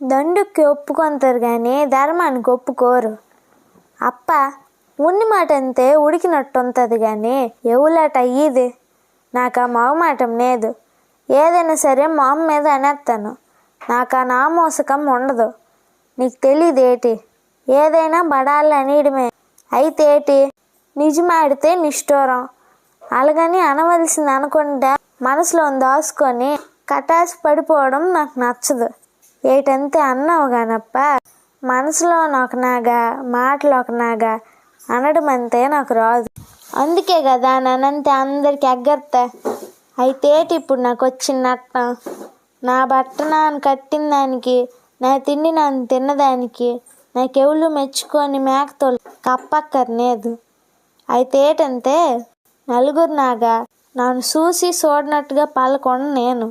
దండుకి ఒప్పుకొంటారు కానీ ధర్మానికి ఒప్పుకోరు. అప్ప ఉన్ని మాట అంతే ఉడికినట్టుంటుంది కానీ ఎవలాట అయ్యేది. నాకు ఆ మగమాటం లేదు. ఏదైనా సరే మా అమ్మ మీద అనేస్తాను. నాకు ఆ నామోసకం ఉండదు. నీకు తెలియదేటి, ఏదైనా బడాలి అనేయడమే. అయితే ఏటి, నిజమాడితే నిష్ఠూరం. అలాగని అనవలసింది అనకుండా మనసులో దాచుకొని కటాసి పడిపోవడం నాకు నచ్చదు. ఏటంతే అన్నావు కానప్ప మనసులో ఒక నాగా మాటలు ఒక నాగా అనడం అంతే నాకు రాదు. అందుకే కదా నన్నంతే అందరికి ఎగ్గర్తా. అయితే ఇప్పుడు నాకు వచ్చిన నట్టం, నా బట్ట నాన్న కట్టిన దానికి, నా తిండి నాన్న తిన్నదానికి నాకెవులు మెచ్చుకొని మేకతోలు కప్పక్కర్లేదు. అయితే ఏటంటే నలుగురు నాగా నన్ను చూసి చూడనట్టుగా పలకొండ నేను.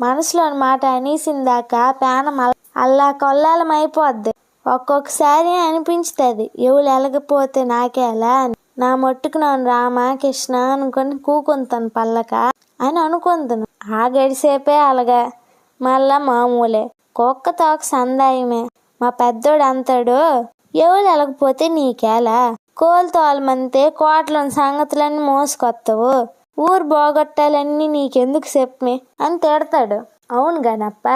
మనసులోని మాట అనేసిందాకా ప్రాణం అల్లా కొల్లాలమైపోద్ది. ఒక్కొక్కసారి అనిపించుతుంది ఎవరు ఎలగపోతే నాకేలా అని. నా మట్టుకు నేను రామ కృష్ణ అనుకొని కూకుంటాను పల్లక అని అనుకుంటాను. ఆ గడిసేపే అలాగా మళ్ళా మామూలే. కుక్క తోక సందాయమే. మా పెద్దోడు అంతాడు, ఎవరు ఎలగపోతే నీకేలా, కోలు తోలమంతే కోట్లోని సంగతులన్నీ మోసుకొస్తావు, ఊరు బాగొట్టాలన్నీ నీకెందుకు చెప్పమే అని తిడతాడు. అవును గానప్ప,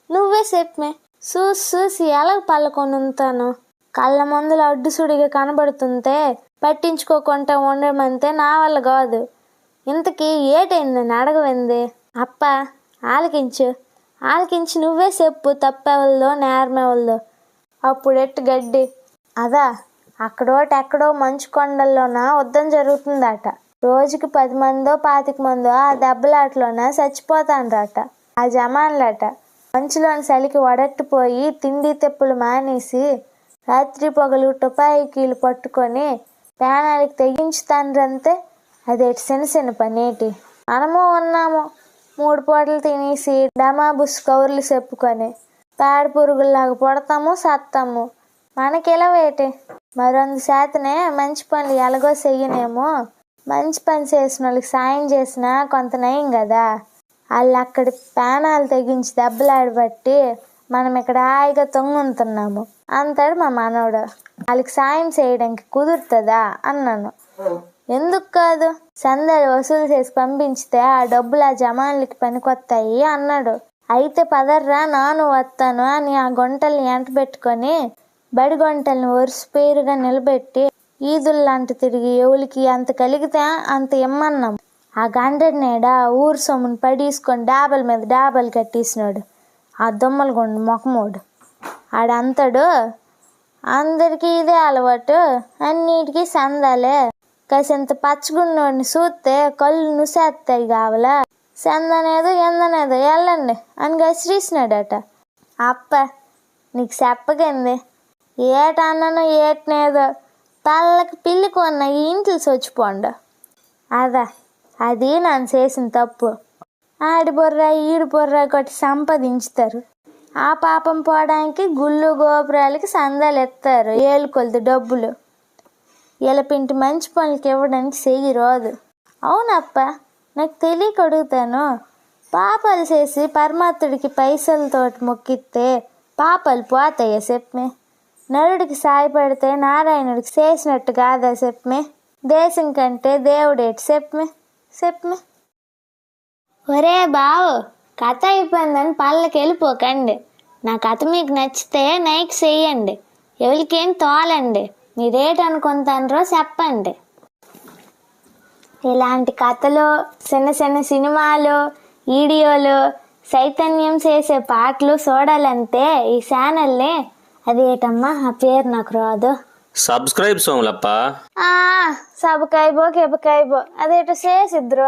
నువ్వే చెప్పమే. చూసి ఎలాగ పళ్ళకొని ఉంటాను. కళ్ళ మందులు అడ్డుసుడిగా కనబడుతుంటే పట్టించుకోకుండా ఉండమంటే నా వల్ల కాదు. ఇంతకీ ఏటైందని అడగవింది. అప్ప ఆలకించి నువ్వే చెప్పు, తప్పెవల్దో నేరమెవల్దో. అప్పుడెట్టు గడ్డి అదా, అక్కడోటెక్కడో మంచు కొండల్లోన యుద్ధం జరుగుతుందట. రోజుకి 10 మందో 25 మందో ఆ దెబ్బలాటలోన చచ్చిపోతాండ్రట. ఆ జమాన్లట మంచులోని చలికి వడట్టుపోయి తిండి తెప్పులు మానేసి రాత్రి పగలు టుపాయికీలు పట్టుకొని ప్రాణాలకి తెగించుతాండ్రంతే. అదేటి చిన్న పనేటి. మనము ఉన్నాము 3 పూటలు తినేసి డమాబుస్ కౌర్లు చెప్పుకొని పేడ పురుగుల్లాగా పుడతాము సత్తాము. మనకిలా వేటి. మరొందు శాతనే మంచి పనులు ఎలాగో చెయ్యనేమో. మంచి పని చేసిన వాళ్ళకి సాయం చేసినా కొంత నయం కదా. వాళ్ళు అక్కడి ప్రాణాలు తెగించి దెబ్బలాడబట్టి మనం ఇక్కడ హాయిగా తొంగుతున్నాము అంటాడు మా మనవడు. వాళ్ళకి సాయం చేయడానికి కుదురుతుందా అన్నాను. ఎందుకు కాదు, సందాలు వసూలు చేసి పంపించితే ఆ డబ్బులు ఆ జమాన్లకి పనికొస్తాయి అన్నాడు. అయితే పదర్రా నాను వస్తాను అని ఆ గుంటల్ని ఎంట పెట్టుకొని బడి గుంటల్ని వరుస పేరుగా నిలబెట్టి ఈదుల్లాంటి తిరిగి ఎవరికి అంత కలిగితే అంత ఇమ్మన్నాం. ఆ గంటడి నేడ ఊరు సొమ్మును పడీసుకొని డాబల మీద డాబలు కట్టేసినాడు ఆ దొమ్మలగుండు మొఖమోడు. ఆడంతాడు, అందరికీ ఇదే అలవాటు, అన్నిటికీ సందాలే, కాసింత పచ్చగున్నోడిని చూస్తే కళ్ళు నుసేస్తాయి కావాలా, సందనేదో ఎందనేదో వెళ్ళండి అని గసిరీసినాడట. అప్ప నీకు చెప్పకంది, ఏటన్నానో ఏటనేదో తల్లకి పిల్లి కొన్న ఈ ఇంట్లో చచ్చిపోండు. అది నన్ను చేసిన తప్పు. ఆడి బొర్రా ఈడి బొర్రా కొట్టి సంపాదించుతారు. ఆ పాపం పోవడానికి గుళ్ళు గోపురాలకి సందాలు ఎత్తారు ఏలుకొలది డబ్బులు. ఇలపింటి మంచి పనులకి ఇవ్వడానికి చెయ్యి రాదు. అవునప్ప, నాకు తెలియక అడుగుతాను. పాపాలు చేసి పరమాత్ముడికి పైసలతోటి మొక్కిస్తే పాపాలు పోతాయా చెప్పమే? నరుడికి సాయపడితే నారాయణుడికి చేసినట్టు కాదా చెప్పమే? దేశం కంటే దేవుడేటి చెప్పమే? ఒరే బావు, కథ అయిపోయిందని పళ్ళకి వెళ్ళిపోకండి. నా కథ మీకు నచ్చితే లైక్ చెయ్యండి, ఎవరికేం తోలండి, మీరేటనుకుంటారో చెప్పండి. ఇలాంటి కథలు, చిన్న సినిమాలు, వీడియోలు, చైతన్యం చేసే పాటలు చూడాలంటే ఈ ఛానల్ని అదేటమ్మా ఆ పేరు నాకు రాదు. సబ్స్క్రైబ్ సోములప్ప. సబ్కైబో కెబకైబో అదేటో చేసిద్రు.